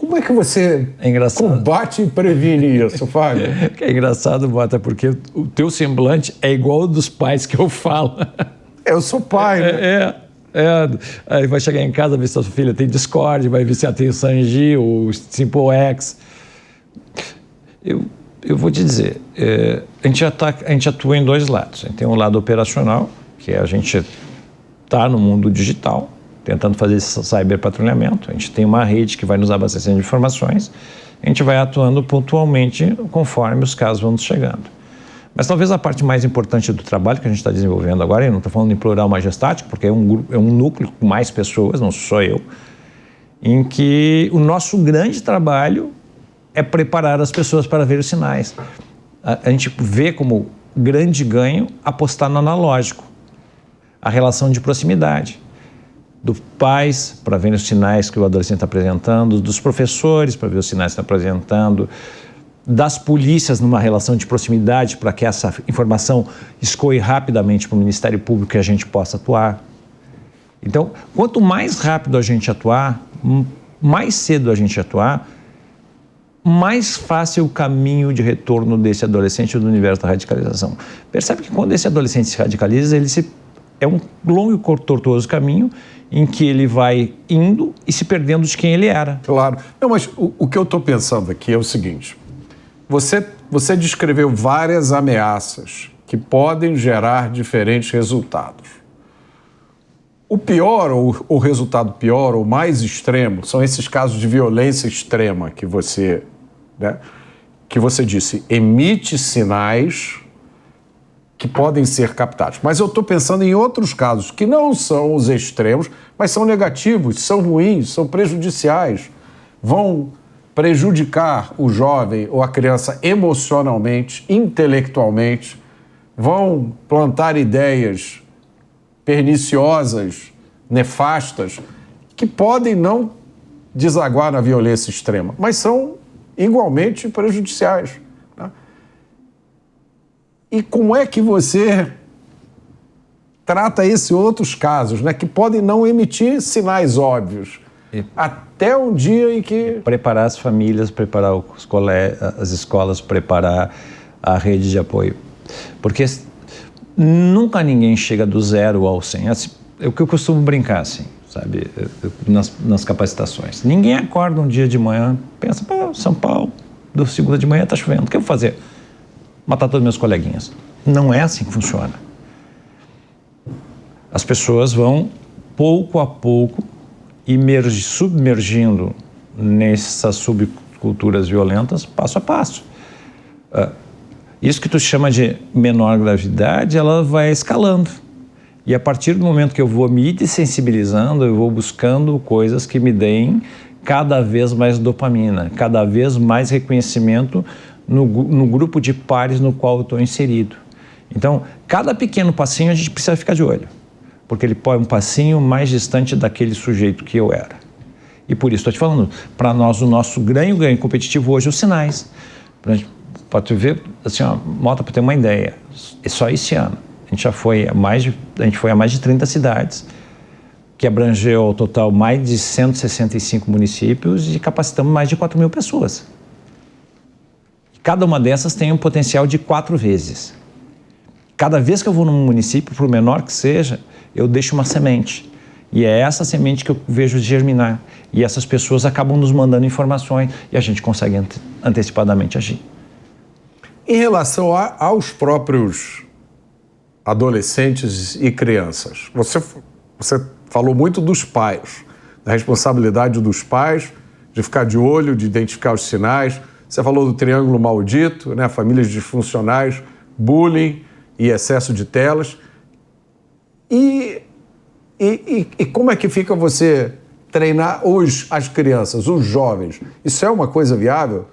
Como é que você combate e previne isso, Fábio? É engraçado, Mota, porque o teu semblante é igual ao dos pais que eu falo. Eu sou pai, né? Aí vai chegar em casa, ver se a sua filha tem Discord, vai ver se ela tem o Sanji, o SimpleX. Eu vou te dizer, a gente atua em dois lados. A gente tem um lado operacional, que a gente está no mundo digital, tentando fazer esse cyberpatrulhamento. A gente tem uma rede que vai nos abastecendo de informações. A gente vai atuando pontualmente conforme os casos vão nos chegando. Mas talvez a parte mais importante do trabalho que a gente está desenvolvendo agora, e não estou falando em plural majestático, porque é um núcleo com mais pessoas, não sou eu, em que o nosso grande trabalho é preparar as pessoas para ver os sinais. A gente vê como grande ganho apostar no analógico, a relação de proximidade. Dos pais, para ver os sinais que o adolescente está apresentando, dos professores, para ver os sinais que está apresentando, das polícias numa relação de proximidade, para que essa informação escoe rapidamente para o Ministério Público e a gente possa atuar. Então, quanto mais rápido a gente atuar, mais cedo a gente atuar, mais fácil o caminho de retorno desse adolescente do universo da radicalização. Percebe que quando esse adolescente se radicaliza, é um longo e tortuoso caminho em que ele vai indo e se perdendo de quem ele era. Claro. Não, mas o que eu estou pensando aqui é o seguinte. Você descreveu várias ameaças que podem gerar diferentes resultados. O pior, ou o resultado pior, ou mais extremo, são esses casos de violência extrema que você disse, emite sinais que podem ser captados. Mas eu estou pensando em outros casos que não são os extremos, mas são negativos, são ruins, são prejudiciais, vão prejudicar o jovem ou a criança emocionalmente, intelectualmente, vão plantar ideias perniciosas, nefastas, que podem não desaguar na violência extrema, mas são igualmente prejudiciais. Né? E como é que você trata esses outros casos, né, que podem não emitir sinais óbvios, até um dia em que... Preparar as famílias, preparar as escolas, preparar a rede de apoio. Porque nunca ninguém chega do 0 ao 100. Assim, é o que eu costumo brincar, assim, sabe, nas capacitações. Ninguém acorda um dia de manhã, pensa, São Paulo, do segunda de manhã está chovendo, o que eu vou fazer? Matar todos meus coleguinhas. Não é assim que funciona. As pessoas vão, pouco a pouco, submergindo nessas subculturas violentas, passo a passo. Isso que tu chama de menor gravidade, ela vai escalando. E a partir do momento que eu vou me desensibilizando, eu vou buscando coisas que me deem cada vez mais dopamina, cada vez mais reconhecimento no grupo de pares no qual eu estou inserido. Então, cada pequeno passinho a gente precisa ficar de olho, porque ele põe um passinho mais distante daquele sujeito que eu era. E por isso estou te falando, para nós o nosso ganho competitivo hoje é os sinais. Pode ver, assim, Mota, para ter uma ideia, é só esse ano. A gente foi a mais de 30 cidades, que abrangeu ao total mais de 165 municípios e capacitamos mais de 4.000 pessoas. Cada uma dessas tem um potencial de 4 vezes. Cada vez que eu vou num município, por menor que seja, eu deixo uma semente. E é essa semente que eu vejo germinar. E essas pessoas acabam nos mandando informações e a gente consegue antecipadamente agir. Em relação aos próprios adolescentes e crianças, você falou muito dos pais, da responsabilidade dos pais, de ficar de olho, de identificar os sinais. Você falou do triângulo maldito, né? Famílias disfuncionais, bullying e excesso de telas. E como é que fica você treinar as crianças, os jovens? Isso é uma coisa viável?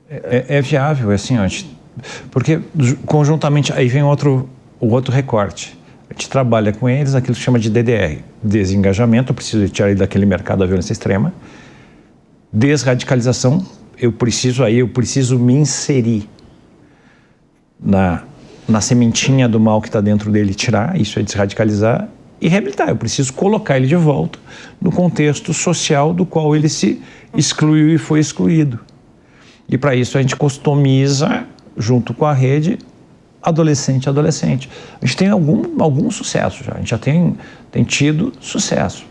É viável, é assim, porque conjuntamente aí vem o outro recorte. A gente trabalha com eles aquilo que chama de DDR, desengajamento, eu preciso tirar ele daquele mercado da violência extrema, desradicalização, eu preciso me inserir na sementinha do mal que está dentro dele, tirar, isso é desradicalizar, e reabilitar. Eu preciso colocar ele de volta no contexto social do qual ele se excluiu e foi excluído. E para isso a gente customiza, junto com a rede, adolescente a adolescente. A gente tem algum sucesso já, a gente já tem tido sucesso.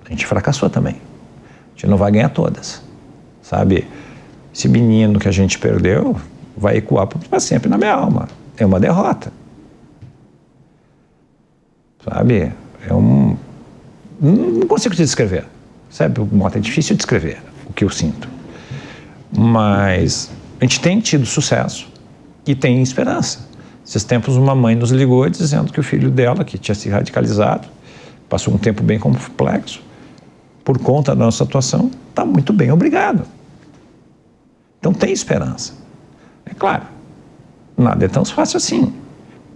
A gente fracassou também. A gente não vai ganhar todas, sabe? Esse menino que a gente perdeu vai ecoar para sempre na minha alma. É uma derrota. Sabe? Não consigo te descrever. Sabe, Mota, é difícil descrever o que eu sinto. Mas a gente tem tido sucesso e tem esperança. Esses tempos uma mãe nos ligou dizendo que o filho dela, que tinha se radicalizado, passou um tempo bem complexo, por conta da nossa atuação, está muito bem, obrigado. Então tem esperança. É claro, nada é tão fácil assim.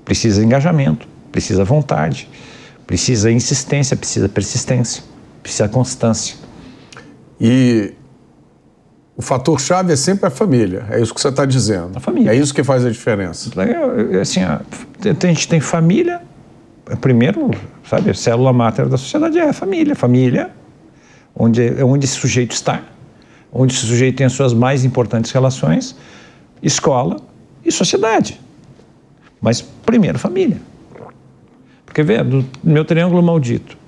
Precisa engajamento, precisa vontade, precisa insistência, precisa persistência, precisa constância. E o fator-chave é sempre a família, é isso que você está dizendo. A família. É isso que faz a diferença. Assim, a gente tem família, primeiro, sabe, a célula máter da sociedade é a família. Família, onde esse sujeito está, onde esse sujeito tem as suas mais importantes relações, escola e sociedade. Mas primeiro família. Porque, vê, no meu triângulo maldito,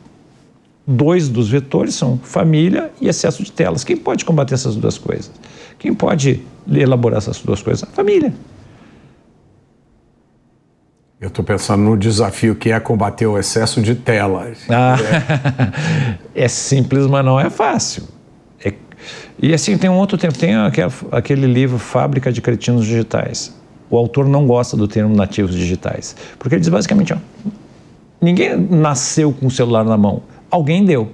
2 dos vetores são família e excesso de telas. Quem pode combater essas duas coisas? Quem pode elaborar essas duas coisas? A família. Eu estou pensando no desafio que é combater o excesso de telas. É simples, mas não é fácil. E assim, tem um outro tempo, tem aquele livro Fábrica de Cretinos Digitais. O autor não gosta do termo nativos digitais, porque ele diz basicamente, ninguém nasceu com o celular na mão, alguém deu.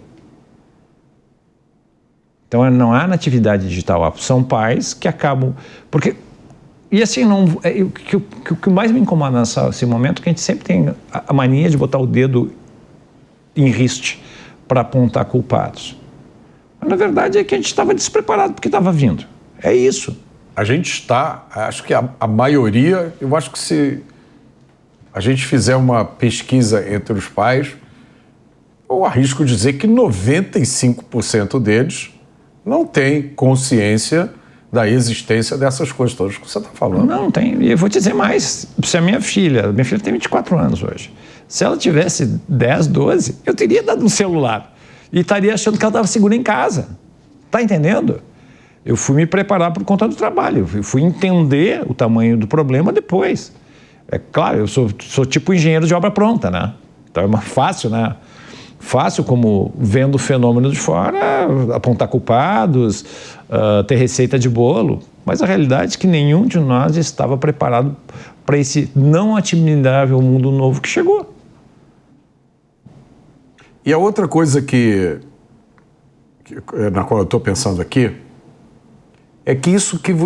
Então não há natividade digital, são pais que acabam... E assim, o que mais me incomoda nesse momento é que a gente sempre tem a mania de botar o dedo em riste para apontar culpados. Mas, na verdade, é que a gente estava despreparado porque estava vindo. É isso. A gente está, acho que a maioria, eu acho que se a gente fizer uma pesquisa entre os pais, eu arrisco dizer que 95% deles não tem consciência da existência dessas coisas todas que você está falando. Não tem. E eu vou te dizer mais. Se a minha filha tem 24 anos hoje, se ela tivesse 10, 12, eu teria dado um celular. E estaria achando que ela estava segura em casa. Está entendendo? Eu fui me preparar por conta do trabalho. Eu fui entender o tamanho do problema depois. É claro, eu sou tipo engenheiro de obra pronta, né? Então é fácil, né? Fácil como vendo o fenômeno de fora, apontar culpados, ter receita de bolo. Mas a realidade é que nenhum de nós estava preparado para esse não admirável mundo novo que chegou. E a outra coisa na qual eu estou pensando aqui é que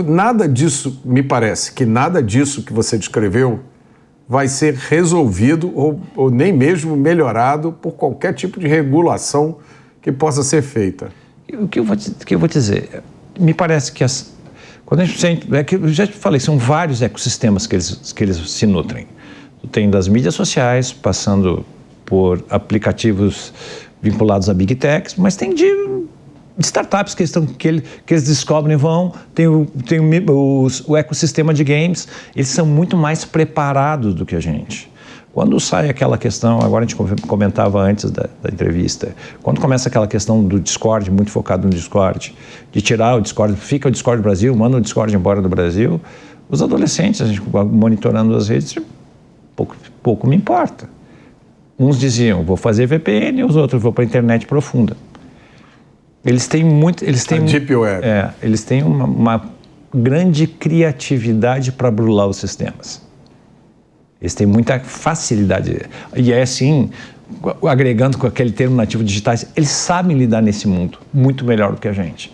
nada disso, me parece, que nada disso que você descreveu vai ser resolvido ou nem mesmo melhorado por qualquer tipo de regulação que possa ser feita. O que eu vou te dizer? Me parece que quando a gente, eu já te falei, são vários ecossistemas que eles se nutrem. Tem das mídias sociais, passando por aplicativos vinculados a Big Techs, mas tem de startups que eles descobrem tem o ecossistema de games, eles são muito mais preparados do que a gente. Quando sai aquela questão, agora a gente comentava antes da entrevista, quando começa aquela questão do Discord, muito focado no Discord, de tirar o Discord, fica o Discord do Brasil, manda o Discord embora do Brasil, os adolescentes, a gente monitorando as redes, pouco me importa. Uns diziam, vou fazer VPN, os outros, vou para a internet profunda. Eles têm Deep Web. Eles têm uma grande criatividade para burlar os sistemas. Eles têm muita facilidade. E é assim, agregando com aquele termo nativo digitais, eles sabem lidar nesse mundo muito melhor do que a gente.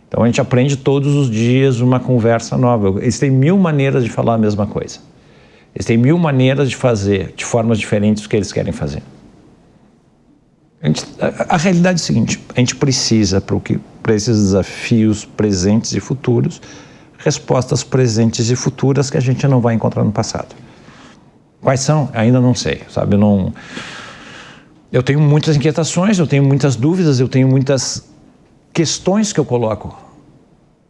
Então a gente aprende todos os dias uma conversa nova. Eles têm 1000 maneiras de falar a mesma coisa. Eles têm 1000 maneiras de fazer, de formas diferentes, o que eles querem fazer. A realidade é a seguinte, a gente precisa, para esses desafios presentes e futuros, respostas presentes e futuras que a gente não vai encontrar no passado. Quais são? Ainda não sei, sabe? Eu tenho muitas inquietações, eu tenho muitas dúvidas, eu tenho muitas questões que eu coloco,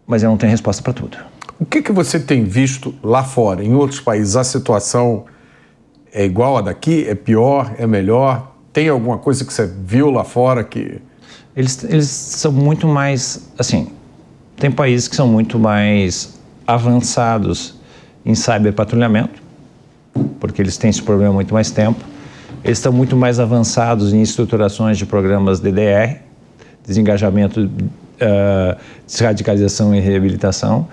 mas eu não tenho resposta para tudo. O que você tem visto lá fora, em outros países? A situação é igual a daqui? É pior? É melhor? Tem alguma coisa que você viu lá fora que... Eles são muito mais, assim, tem países que são muito mais avançados em cyberpatrulhamento, porque eles têm esse problema há muito mais tempo. Eles estão muito mais avançados em estruturações de programas DDR, desengajamento, desradicalização e reabilitação.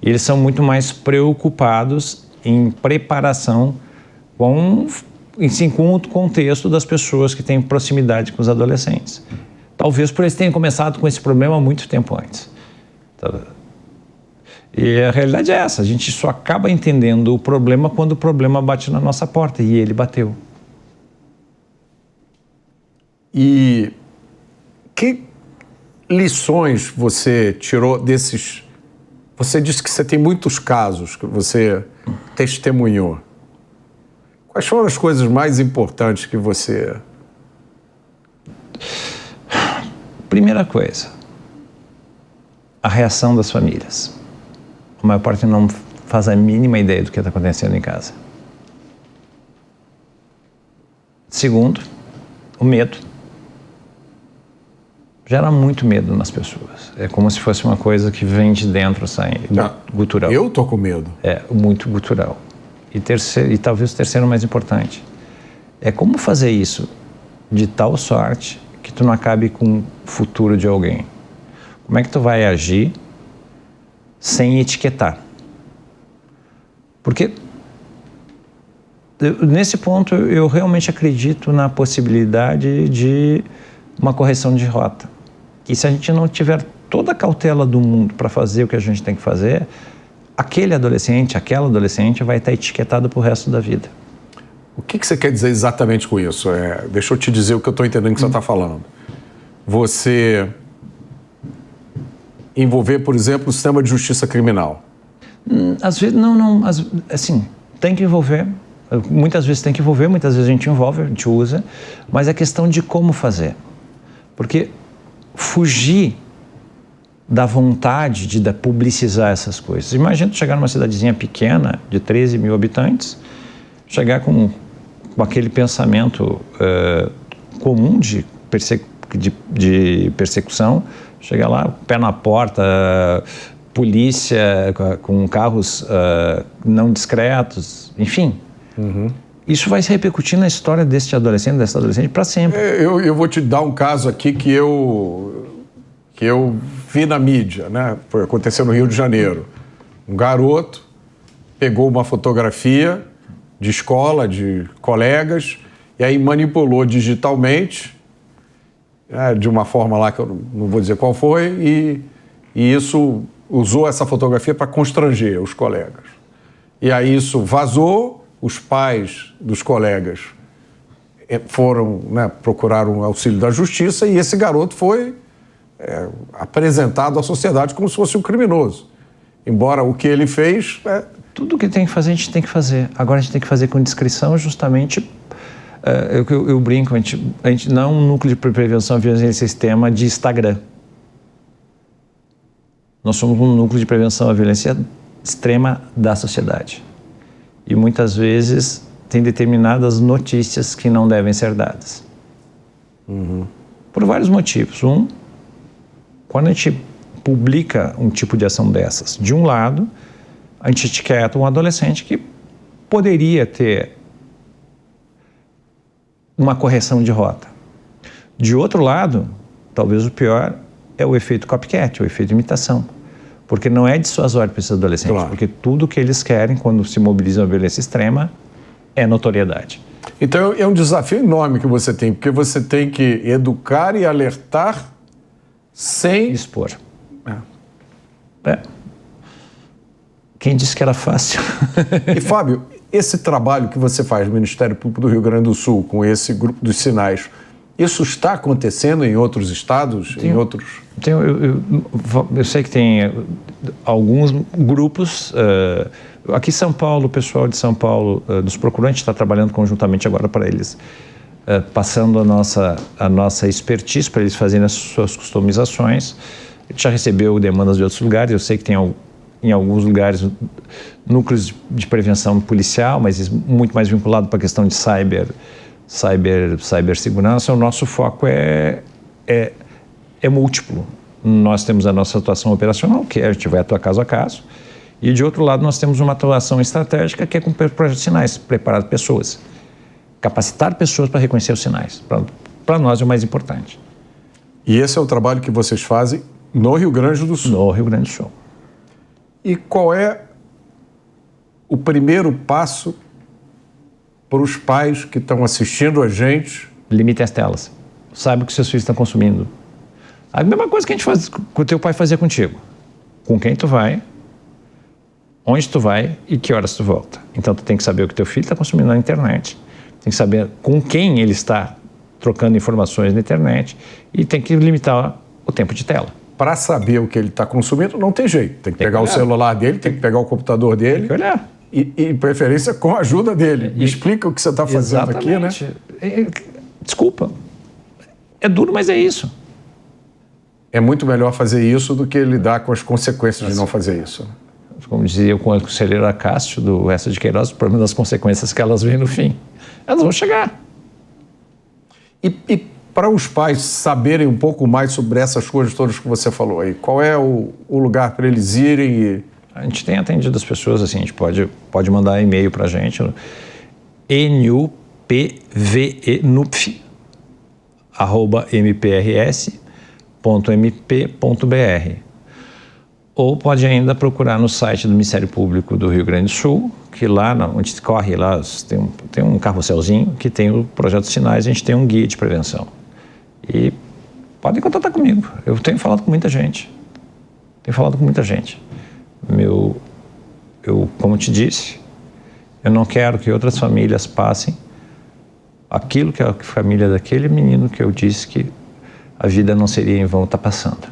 E eles são muito mais preocupados em preparação com o contexto das pessoas que têm proximidade com os adolescentes. Talvez por eles tenham começado com esse problema há muito tempo antes. E a realidade é essa, a gente só acaba entendendo o problema quando o problema bate na nossa porta, e ele bateu. E que lições você tirou desses... Você disse que você tem muitos casos que você testemunhou. Quais foram as coisas mais importantes que você... Primeira coisa, a reação das famílias. A maior parte não faz a mínima ideia do que está acontecendo em casa. Segundo, o medo. Gera muito medo nas pessoas. É como se fosse uma coisa que vem de dentro, sai gutural. Eu tô com medo. É, muito gutural. E terceiro, e talvez o terceiro mais importante, é como fazer isso de tal sorte que tu não acabe com o futuro de alguém. Como é que tu vai agir sem etiquetar? Porque nesse ponto eu realmente acredito na possibilidade de uma correção de rota. E se a gente não tiver toda a cautela do mundo para fazer o que a gente tem que fazer, aquele adolescente, aquela adolescente vai estar etiquetado para o resto da vida. O que você quer dizer exatamente com isso? Deixa eu te dizer o que eu estou entendendo que você está falando. Você envolver, por exemplo, o sistema de justiça criminal. Às vezes, não, assim, tem que envolver. Muitas vezes tem que envolver, muitas vezes a gente envolve, a gente usa, mas é questão de como fazer. Porque fugir da vontade de publicizar essas coisas. Imagina tu chegar numa cidadezinha pequena, de 13 mil habitantes, chegar com aquele pensamento comum de persecução, chegar lá, pé na porta, polícia com carros não discretos, enfim. Uhum. Isso vai se repercutir na história dessa adolescente para sempre. Eu vou te dar um caso aqui que eu vi na mídia, né? Aconteceu no Rio de Janeiro. Um garoto pegou uma fotografia de escola, de colegas, e aí manipulou digitalmente, de uma forma lá que eu não vou dizer qual foi, e isso usou essa fotografia para constranger os colegas. E aí isso vazou. Os pais dos colegas foram, procurar um auxílio da justiça, e esse garoto foi apresentado à sociedade como se fosse um criminoso. Embora o que ele fez... Tudo que tem que fazer, a gente tem que fazer. Agora a gente tem que fazer com discrição, justamente... Eu brinco, a gente não é um núcleo de prevenção à violência e sistema de Instagram. Nós somos um núcleo de prevenção à violência extrema da sociedade. E muitas vezes tem determinadas notícias que não devem ser dadas. Uhum. Por vários motivos. Um, quando a gente publica um tipo de ação dessas, de um lado, a gente etiqueta um adolescente que poderia ter uma correção de rota. De outro lado, talvez o pior é o efeito copycat, o efeito imitação. Porque não é dissuasório para esses adolescentes, claro. Porque tudo que eles querem quando se mobilizam a violência extrema é notoriedade. Então é um desafio enorme que você tem, porque você tem que educar e alertar sem... expor. Quem disse que era fácil? E Fábio, esse trabalho que você faz no Ministério Público do Rio Grande do Sul, com esse grupo dos sinais, isso está acontecendo em outros estados? Eu sei que tem alguns grupos. Aqui em São Paulo, o pessoal de São Paulo, dos procurantes, está trabalhando conjuntamente agora para eles passando a nossa expertise para eles fazerem as suas customizações. A gente já recebeu demandas de outros lugares, eu sei que tem em alguns lugares núcleos de prevenção policial, mas muito mais vinculado para a questão de cibersegurança. O nosso foco é múltiplo. Nós temos a nossa atuação operacional, que a gente vai atuar caso a caso, e de outro lado nós temos uma atuação estratégica, que é com o projeto de sinais, preparar pessoas, capacitar pessoas para reconhecer os sinais. Para nós é o mais importante. E esse é o trabalho que vocês fazem no Rio Grande do Sul? No Rio Grande do Sul. E qual é o primeiro passo para os pais que estão assistindo a gente? Limite as telas. Saiba o que seus filhos estão consumindo. A mesma coisa que a gente faz, que o teu pai fazia contigo. Com quem tu vai, onde tu vai e que horas tu volta. Então tu tem que saber o que teu filho está consumindo na internet. Tem que saber com quem ele está trocando informações na internet e tem que limitar o tempo de tela. Para saber o que ele está consumindo, não tem jeito. Tem que pegar o celular dele, tem que pegar o computador dele. Tem que olhar. E preferência, com a ajuda dele. Me explica o que você está fazendo aqui, né? Desculpa. É duro, mas é isso. É muito melhor fazer isso do que lidar com as consequências de não fazer isso. Como dizia o conselheiro Acácio, do Essa de Queiroz, o problema das consequências que elas vêm no fim. Elas vão chegar. E para os pais saberem um pouco mais sobre essas coisas todas que você falou aí, qual é o lugar para eles irem? A gente tem atendido as pessoas, assim, a gente pode mandar e-mail para a gente, nupvenupf@mprs.mp.br, ou pode ainda procurar no site do Ministério Público do Rio Grande do Sul, que lá onde corre, lá tem um carrosselzinho que tem o projeto de sinais, a gente tem um guia de prevenção. E podem contatar comigo. Eu tenho falado com muita gente. Como te disse, eu não quero que outras famílias passem aquilo que a família daquele menino que eu disse que a vida não seria em vão está passando.